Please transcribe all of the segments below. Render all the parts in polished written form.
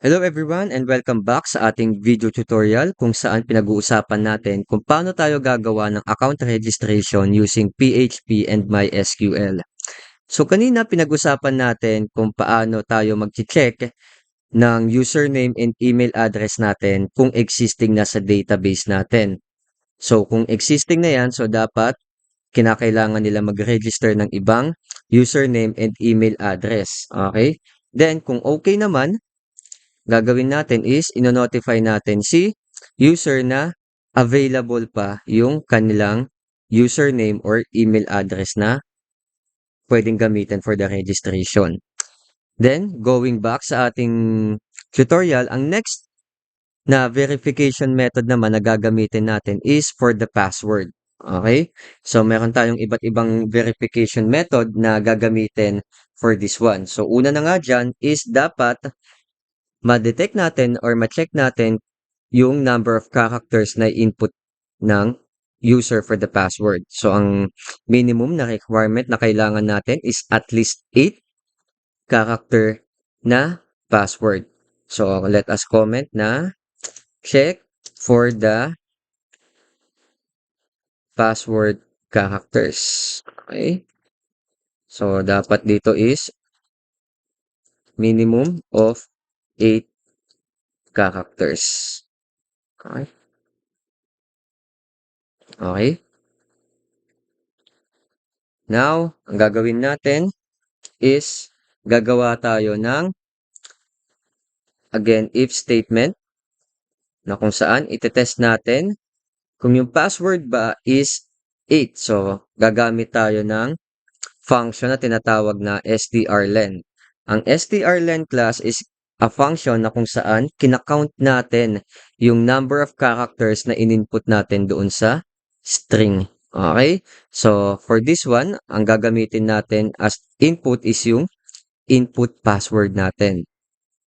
Hello everyone and welcome back sa ating video tutorial kung saan pinag-uusapan natin kung paano tayo gagawa ng account registration using PHP and MySQL. So kanina pinag-usapan natin kung paano tayo mag-check ng username and email address natin kung existing na sa database natin. So kung existing na yan, so dapat kinakailangan nila mag-register ng ibang username and email address. Okay? Then kung okay naman, gagawin natin is ino-notify natin si user na available pa yung kanilang username or email address na pwedeng gamitin for the registration. Then, going back sa ating tutorial, ang next na verification method naman na gagamitin natin is for the password. Okay? So, meron tayong iba't ibang verification method na gagamitin for this one. So, una na nga dyan is dapat ma-detect natin or ma-check natin yung number of characters na input ng user for the password. So, ang minimum na requirement na kailangan natin is at least 8 character na password. So, let us comment na check for the password characters. Okay? So, dapat dito is minimum of 8 characters. Okay? Okay? Now, ang gagawin natin is gagawa tayo ng, again, if statement na kung saan itetest natin kung yung password ba is 8. So, gagamit tayo ng function na tinatawag na strlen. Ang strlen class is a function na kung saan kinakount natin yung number of characters na in-input natin doon sa string. Okay? So, for this one, ang gagamitin natin as input is yung input password natin.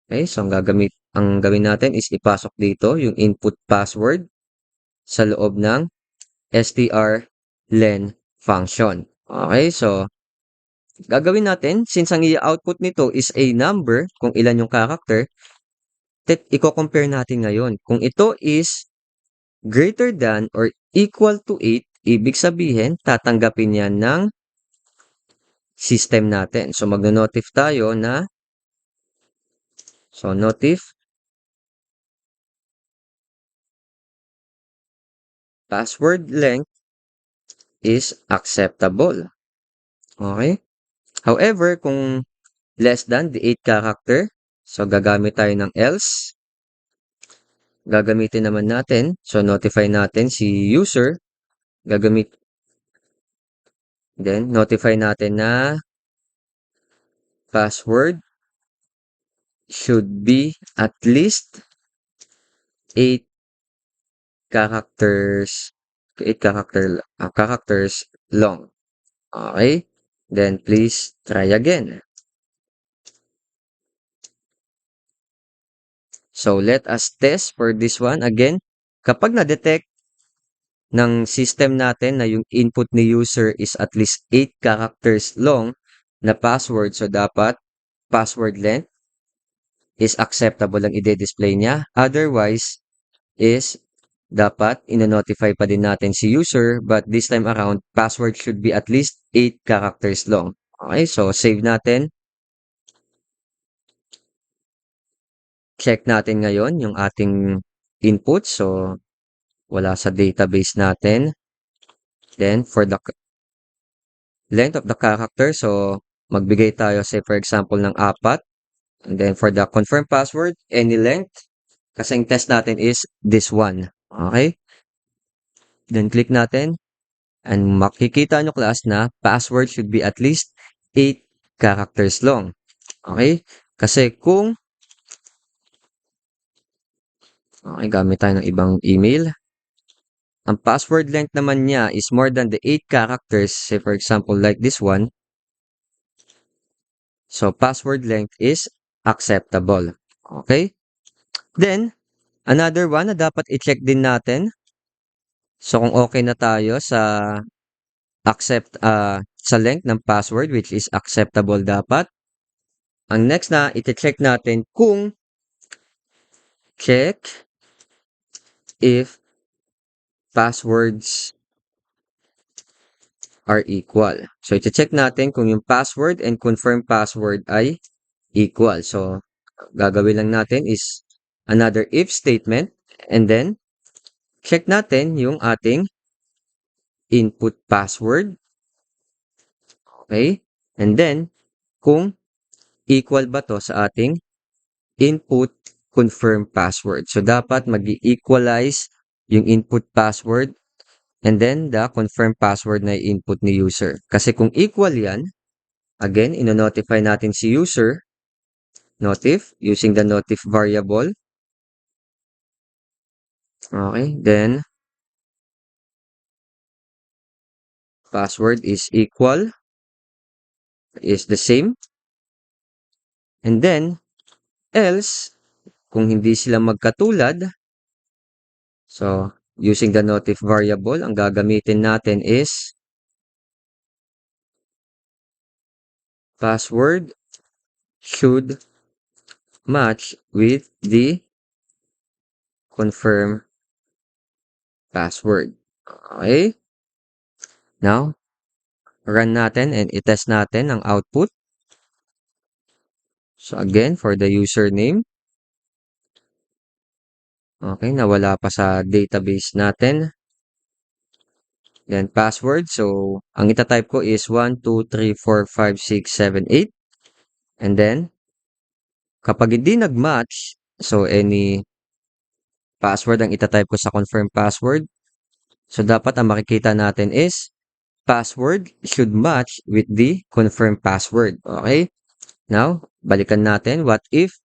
Okay? So, ang gawin natin is ipasok dito yung input password sa loob ng strlen function. Okay? So, gagawin natin, since ang i-output nito is a number, kung ilan yung character, i-compare natin ngayon. Kung ito is greater than or equal to 8, ibig sabihin, tatanggapin yan ng system natin. So, magno-notif tayo na, so, notif password length is acceptable. Okay? However, kung less than the 8 character, so gagamit tayo ng else. Gagamitin naman natin, so notify natin si user, then notify natin na password should be at least 8 characters, 8 characters long. Okay? Then please try again. So let us test for this one again. Kapag na-detect ng system natin na yung input ni user is at least 8 characters long na password, so dapat password length is acceptable ang ide-display niya. Otherwise is dapat ino-notify pa din natin si user, but this time around password should be at least 8 characters long. Okay, so save natin. Check natin ngayon yung ating input. So, wala sa database natin. Then, for the length of the character, so, magbigay tayo, say, for example, ng 4. And then, for the confirm password, any length. Kasi yung test natin is this one. Okay? Then, click natin. And makikita nyo class na password should be at least 8 characters long. Okay? Kasi kung okay, gamit tayo ng ibang email. Ang password length naman niya is more than the 8 characters. Say for example like this one. So password length is acceptable. Okay? Then, another one na dapat i-check din natin. So kung okay na tayo sa sa length ng password which is acceptable dapat. Ang next na i-check natin kung check if passwords are equal. So, iti-check natin kung yung password and confirm password ay equal. So, gagawin lang natin is another if statement and then check natin yung ating input password. Okay? And then, kung equal ba to sa ating input confirm password. So, dapat mag-equalize yung input password and then the confirm password na input ni user. Kasi kung equal yan, again, ino-notify natin si user, notif, using the notif variable. Okay, then, password is equal, is the same. And then, else, kung hindi sila magkatulad, so, using the notif variable, ang gagamitin natin is password should match with the confirm password. Okay? Now, run natin and itest natin ang output. So, again, for the username, okay, nawala pa sa database natin. Then, password. So, ang itatype ko is 1, 2, 3, 4, 5, 6, 7, 8. And then, kapag hindi nag-match, so any password ang itatype ko sa confirm password. So, dapat ang makikita natin is password should match with the confirm password. Okay? Now, balikan natin. What if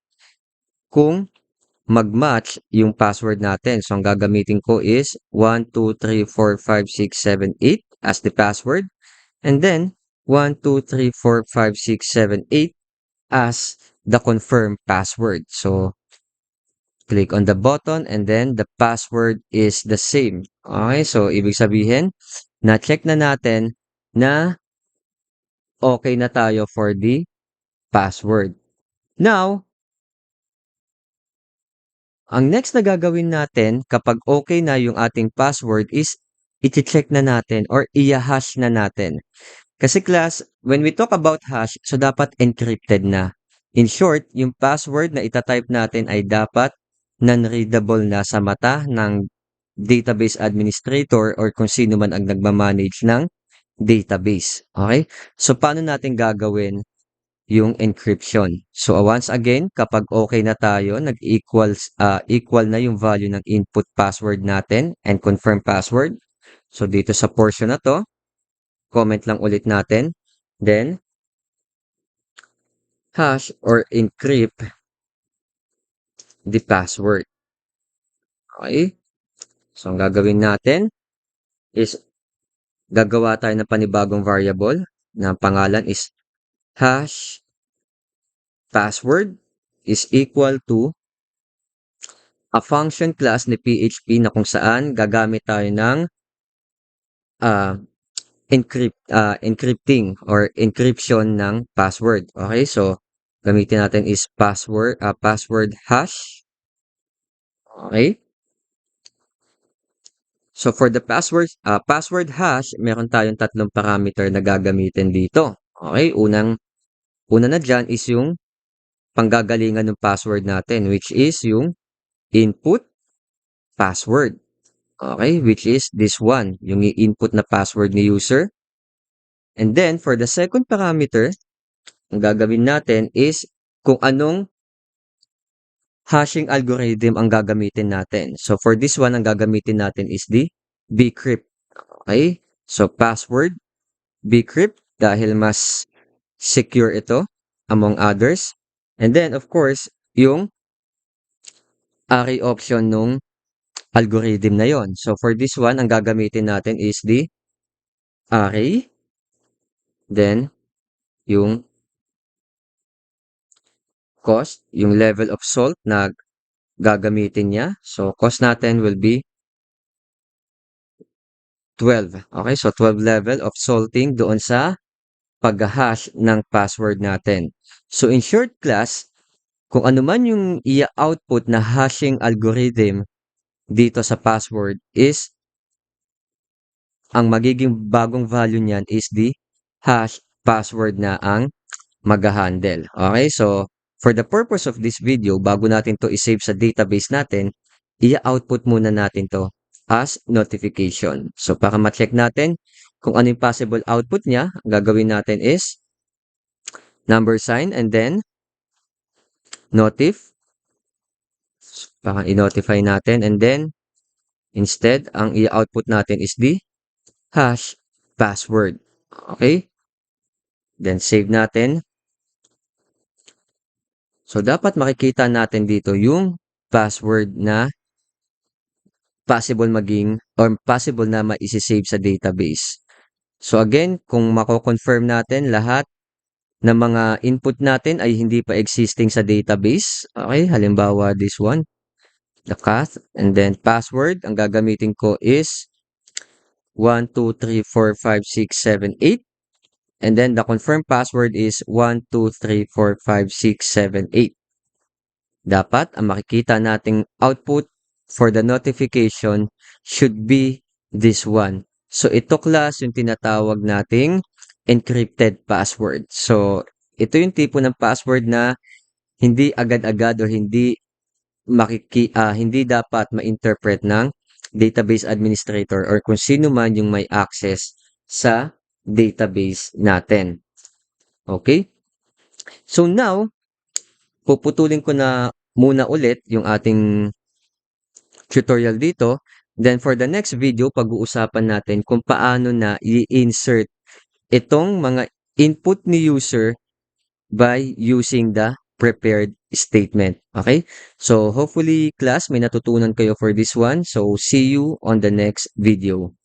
kung mag-match yung password natin? So, ang gagamitin ko is 1, 2, 3, 4, 5, 6, 7, 8 as the password. And then, 1, 2, 3, 4, 5, 6, 7, 8 as the confirm password. So, click on the button and then the password is the same. Okay, so ibig sabihin, na-check na natin na okay na tayo for the password. Now, ang next na gagawin natin kapag okay na yung ating password is i-check na natin or i-hash na natin. Kasi class, when we talk about hash, so dapat encrypted na. In short, yung password na itatype natin ay dapat non-readable na sa mata ng database administrator or kung sino man ang nagmamanage ng database. Okay? So, paano natin gagawin yung encryption? So, once again, kapag okay na tayo, equal na yung value ng input password natin and confirm password. So, dito sa portion na to, comment lang ulit natin. Then, hash or encrypt the password. Okay? So, ang gagawin natin is gagawa tayo ng panibagong variable na pangalan is hash password is equal to a function class ni PHP na kung saan gagamit tayo ng uh, encrypting or encryption ng password. Okay? So, gamitin natin is password hash. Okay? So, for the password hash, meron tayong tatlong parameter na gagamitin dito. Okay? Una na dyan is yung panggagalingan ng password natin, which is yung input password. Okay? Which is this one, yung i-input na password ni user. And then, for the second parameter, ang gagawin natin is kung anong hashing algorithm ang gagamitin natin. So, for this one, ang gagamitin natin is the bcrypt. Okay? So, password, bcrypt, dahil mas secure ito among others. And then, of course, yung array option nung algorithm na yon. So, for this one, ang gagamitin natin is the array. Then, yung cost, yung level of salt na gagamitin niya. So, cost natin will be 12. Okay, so 12 level of salting doon sa pag-hash ng password natin. So, in short class, Kung ano man yung i-output na hashing algorithm dito sa password is ang magiging bagong value niyan is the hash password na ang mag-handle. Okay, so for the purpose of this video, bago natin to i-save sa database natin, i-output muna natin to as notification. So para ma-check natin kung ano yung possible output niya, ang gagawin natin is number sign and then notif. Para i-notify natin and then instead, ang i-output natin is the hash password. Okay? Then save natin. So dapat makikita natin dito yung password na possible maging or possible na maisi-save sa database. So again, kung mako-confirm natin lahat ng mga input natin ay hindi pa existing sa database. Okay, halimbawa this one, the path, and then password, ang gagamitin ko is 1, 2, 3, 4, 5, 6, 7, 8. And then the confirmed password is 1, 2, 3, 4, 5, 6, 7, 8. Dapat ang makikita nating output for the notification should be this one. So ito class yung tinatawag nating encrypted password. So ito yung tipo ng password na hindi agad-agad o hindi dapat ma-interpret ng database administrator or kung sino man yung may access sa database natin. Okay? So now, puputulin ko na muna ulit yung ating tutorial dito. Then for the next video, pag-uusapan natin kung paano na i-insert itong mga input ni user by using the prepared statement. Okay? So hopefully class, may natutunan kayo for this one. So see you on the next video.